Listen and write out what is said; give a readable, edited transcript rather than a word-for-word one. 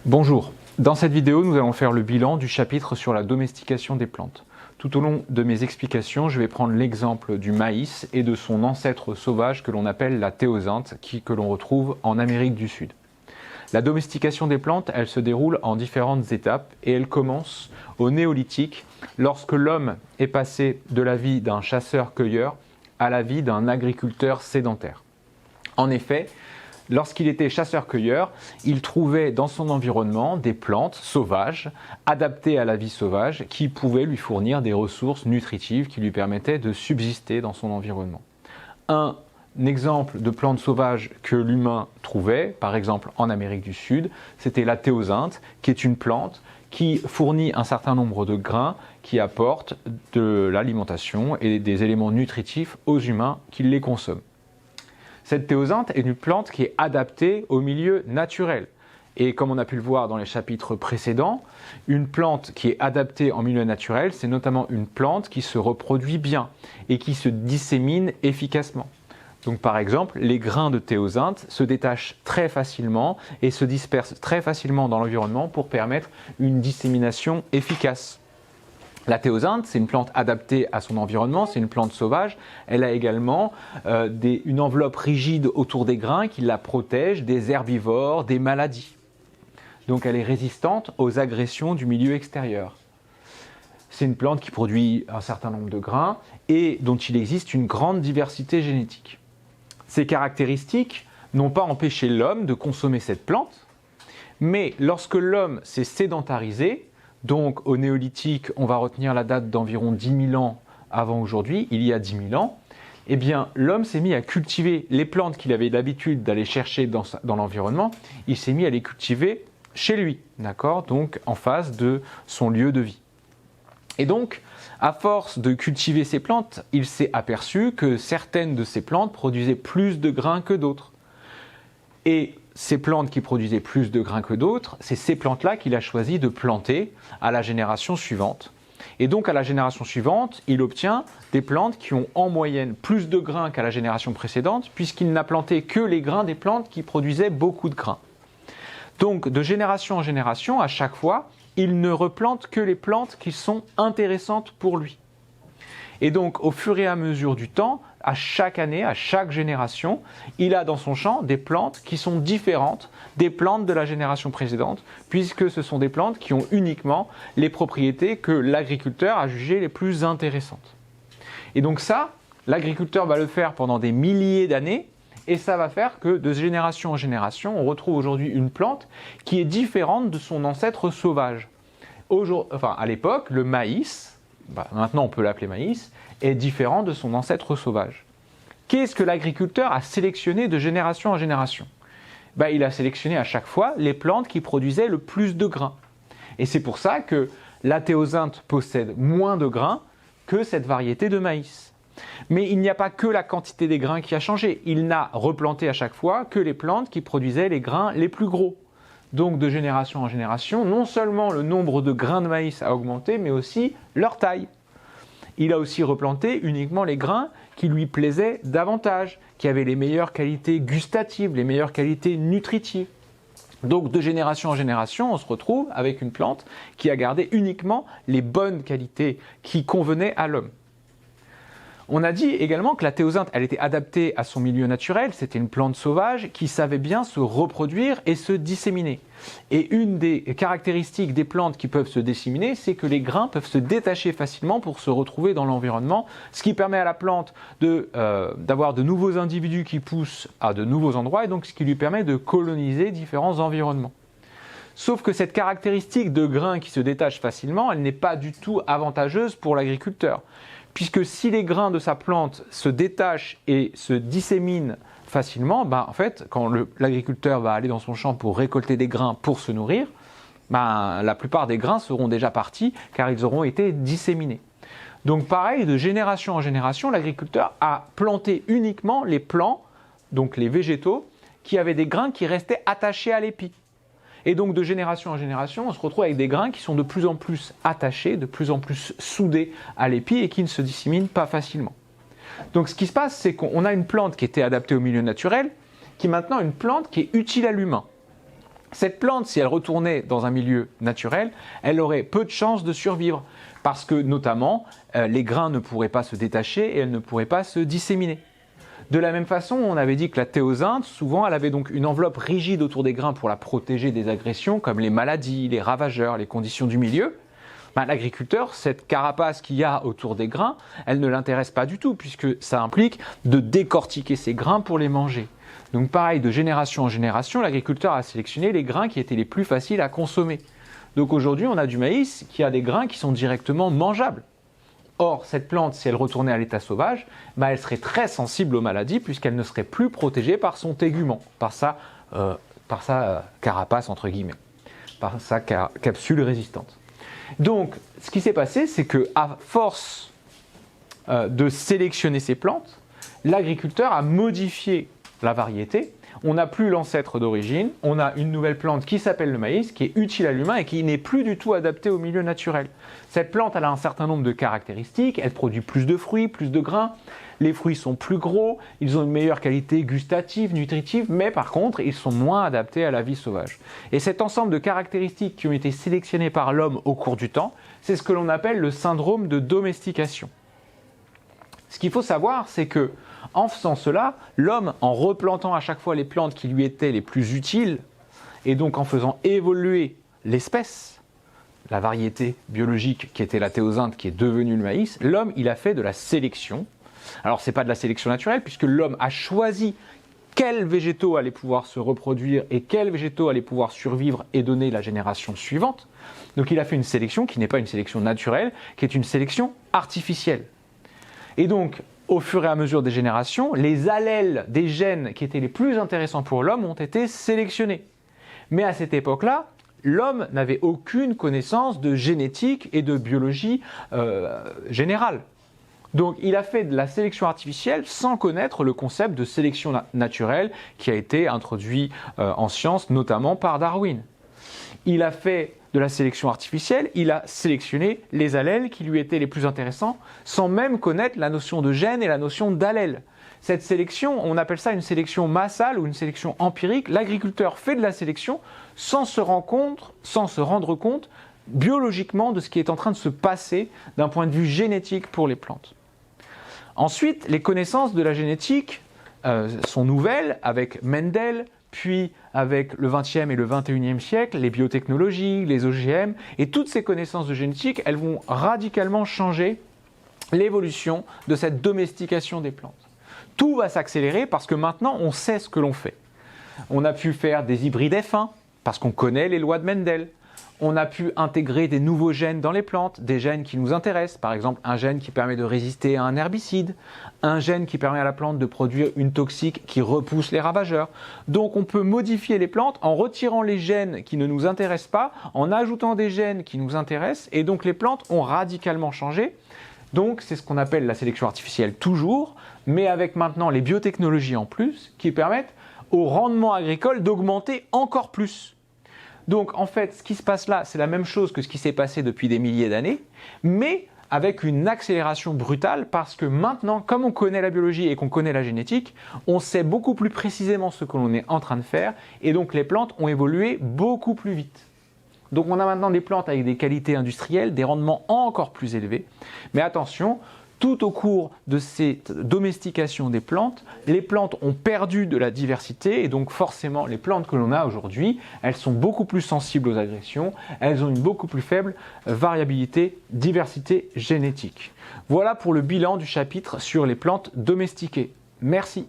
Bonjour, dans cette vidéo nous allons faire le bilan du chapitre sur la domestication des plantes. Tout au long de mes explications, je vais prendre l'exemple du maïs et de son ancêtre sauvage que l'on appelle la théosinte, que l'on retrouve en Amérique du Sud. La domestication des plantes, elle se déroule en différentes étapes et elle commence au néolithique, lorsque l'homme est passé de la vie d'un chasseur-cueilleur à la vie d'un agriculteur sédentaire. En effet, lorsqu'il était chasseur-cueilleur, il trouvait dans son environnement des plantes sauvages, adaptées à la vie sauvage, qui pouvaient lui fournir des ressources nutritives qui lui permettaient de subsister dans son environnement. Un exemple de plante sauvage que l'humain trouvait, par exemple en Amérique du Sud, c'était la théosinte, qui est une plante qui fournit un certain nombre de grains qui apportent de l'alimentation et des éléments nutritifs aux humains qui les consomment. Cette théosinte est une plante qui est adaptée au milieu naturel. Et comme on a pu le voir dans les chapitres précédents, une plante qui est adaptée en milieu naturel, c'est notamment une plante qui se reproduit bien et qui se dissémine efficacement. Donc par exemple, les grains de théosinte se détachent très facilement et se dispersent très facilement dans l'environnement pour permettre une dissémination efficace. La théosinte, c'est une plante adaptée à son environnement, c'est une plante sauvage. Elle a également une enveloppe rigide autour des grains qui la protège des herbivores, des maladies. Donc elle est résistante aux agressions du milieu extérieur. C'est une plante qui produit un certain nombre de grains et dont il existe une grande diversité génétique. Ces caractéristiques n'ont pas empêché l'homme de consommer cette plante, mais lorsque l'homme s'est sédentarisé, donc au néolithique, on va retenir la date d'environ 10 000 ans avant aujourd'hui, il y a 10 000 ans, eh bien l'homme s'est mis à cultiver les plantes qu'il avait l'habitude d'aller chercher dans l'environnement, il s'est mis à les cultiver chez lui, d'accord, donc en face de son lieu de vie. Et donc, à force de cultiver ces plantes, il s'est aperçu que certaines de ces plantes produisaient plus de grains que d'autres. Et ces plantes qui produisaient plus de grains que d'autres, c'est ces plantes-là qu'il a choisi de planter à la génération suivante. Et donc à la génération suivante, il obtient des plantes qui ont en moyenne plus de grains qu'à la génération précédente, puisqu'il n'a planté que les grains des plantes qui produisaient beaucoup de grains. Donc de génération en génération, à chaque fois, il ne replante que les plantes qui sont intéressantes pour lui. Et donc au fur et à mesure du temps, à chaque année, à chaque génération, il a dans son champ des plantes qui sont différentes des plantes de la génération précédente, puisque ce sont des plantes qui ont uniquement les propriétés que l'agriculteur a jugées les plus intéressantes. Et donc ça, l'agriculteur va le faire pendant des milliers d'années, et ça va faire que de génération en génération, on retrouve aujourd'hui une plante qui est différente de son ancêtre sauvage. À l'époque, le maïs, maintenant on peut l'appeler maïs, est différent de son ancêtre sauvage. Qu'est-ce que l'agriculteur a sélectionné de génération en génération ? Il a sélectionné à chaque fois les plantes qui produisaient le plus de grains. Et c'est pour ça que la théosinte possède moins de grains que cette variété de maïs. Mais il n'y a pas que la quantité des grains qui a changé. Il n'a replanté à chaque fois que les plantes qui produisaient les grains les plus gros. Donc de génération en génération, non seulement le nombre de grains de maïs a augmenté, mais aussi leur taille. Il a aussi replanté uniquement les grains qui lui plaisaient davantage, qui avaient les meilleures qualités gustatives, les meilleures qualités nutritives. Donc de génération en génération, on se retrouve avec une plante qui a gardé uniquement les bonnes qualités qui convenaient à l'homme. On a dit également que la théosinte, elle était adaptée à son milieu naturel, c'était une plante sauvage qui savait bien se reproduire et se disséminer. Et une des caractéristiques des plantes qui peuvent se disséminer, c'est que les grains peuvent se détacher facilement pour se retrouver dans l'environnement, ce qui permet à la plante d'avoir de nouveaux individus qui poussent à de nouveaux endroits et donc ce qui lui permet de coloniser différents environnements. Sauf que cette caractéristique de grains qui se détachent facilement, elle n'est pas du tout avantageuse pour l'agriculteur. Puisque si les grains de sa plante se détachent et se disséminent facilement, en fait, quand l'agriculteur va aller dans son champ pour récolter des grains pour se nourrir, la plupart des grains seront déjà partis car ils auront été disséminés. Donc pareil, de génération en génération, l'agriculteur a planté uniquement les plants, donc les végétaux, qui avaient des grains qui restaient attachés à l'épi. Et donc de génération en génération, on se retrouve avec des grains qui sont de plus en plus attachés, de plus en plus soudés à l'épi et qui ne se disséminent pas facilement. Donc ce qui se passe, c'est qu'on a une plante qui était adaptée au milieu naturel, qui est maintenant une plante qui est utile à l'humain. Cette plante, si elle retournait dans un milieu naturel, elle aurait peu de chances de survivre parce que notamment les grains ne pourraient pas se détacher et elle ne pourrait pas se disséminer. De la même façon, on avait dit que la théosynthe, souvent, elle avait donc une enveloppe rigide autour des grains pour la protéger des agressions comme les maladies, les ravageurs, les conditions du milieu. L'agriculteur, cette carapace qu'il y a autour des grains, elle ne l'intéresse pas du tout puisque ça implique de décortiquer ces grains pour les manger. Donc pareil, de génération en génération, l'agriculteur a sélectionné les grains qui étaient les plus faciles à consommer. Donc aujourd'hui, on a du maïs qui a des grains qui sont directement mangeables. Or, cette plante, si elle retournait à l'état sauvage, elle serait très sensible aux maladies puisqu'elle ne serait plus protégée par son tégument, par sa carapace, entre guillemets, par sa capsule résistante. Donc, ce qui s'est passé, c'est qu'à force de sélectionner ces plantes, l'agriculteur a modifié la variété. On n'a plus l'ancêtre d'origine, on a une nouvelle plante qui s'appelle le maïs, qui est utile à l'humain et qui n'est plus du tout adaptée au milieu naturel. Cette plante, elle a un certain nombre de caractéristiques, elle produit plus de fruits, plus de grains, les fruits sont plus gros, ils ont une meilleure qualité gustative, nutritive, mais par contre, ils sont moins adaptés à la vie sauvage. Et cet ensemble de caractéristiques qui ont été sélectionnées par l'homme au cours du temps, c'est ce que l'on appelle le syndrome de domestication. Ce qu'il faut savoir, c'est que en faisant cela, l'homme, en replantant à chaque fois les plantes qui lui étaient les plus utiles, et donc en faisant évoluer l'espèce, la variété biologique qui était la théosynthe, qui est devenue le maïs, l'homme, il a fait de la sélection. Alors, ce n'est pas de la sélection naturelle, puisque l'homme a choisi quels végétaux allaient pouvoir se reproduire et quels végétaux allaient pouvoir survivre et donner la génération suivante. Donc, il a fait une sélection qui n'est pas une sélection naturelle, qui est une sélection artificielle. Et donc, au fur et à mesure des générations, les allèles des gènes qui étaient les plus intéressants pour l'homme ont été sélectionnés. Mais à cette époque-là, l'homme n'avait aucune connaissance de génétique et de biologie générale. Donc il a fait de la sélection artificielle sans connaître le concept de sélection naturelle qui a été introduit en sciences, notamment par Darwin. Il a fait de la sélection artificielle, il a sélectionné les allèles qui lui étaient les plus intéressants sans même connaître la notion de gène et la notion d'allèle. Cette sélection, on appelle ça une sélection massale ou une sélection empirique. L'agriculteur fait de la sélection sans se rendre compte biologiquement de ce qui est en train de se passer d'un point de vue génétique pour les plantes. Ensuite, les connaissances de la génétique sont nouvelles avec Mendel, puis avec le XXe et le XXIe siècle, les biotechnologies, les OGM, et toutes ces connaissances de génétique, elles vont radicalement changer l'évolution de cette domestication des plantes. Tout va s'accélérer parce que maintenant, on sait ce que l'on fait. On a pu faire des hybrides F1 parce qu'on connaît les lois de Mendel. On a pu intégrer des nouveaux gènes dans les plantes, des gènes qui nous intéressent, par exemple un gène qui permet de résister à un herbicide, un gène qui permet à la plante de produire une toxique qui repousse les ravageurs. Donc on peut modifier les plantes en retirant les gènes qui ne nous intéressent pas, en ajoutant des gènes qui nous intéressent, et donc les plantes ont radicalement changé. Donc c'est ce qu'on appelle la sélection artificielle toujours, mais avec maintenant les biotechnologies en plus, qui permettent au rendement agricole d'augmenter encore plus. Donc en fait, ce qui se passe là, c'est la même chose que ce qui s'est passé depuis des milliers d'années, mais avec une accélération brutale parce que maintenant, comme on connaît la biologie et qu'on connaît la génétique, on sait beaucoup plus précisément ce que l'on est en train de faire et donc les plantes ont évolué beaucoup plus vite. Donc on a maintenant des plantes avec des qualités industrielles, des rendements encore plus élevés, mais attention, tout au cours de cette domestication des plantes, les plantes ont perdu de la diversité et donc forcément les plantes que l'on a aujourd'hui, elles sont beaucoup plus sensibles aux agressions, elles ont une beaucoup plus faible variabilité, diversité génétique. Voilà pour le bilan du chapitre sur les plantes domestiquées. Merci.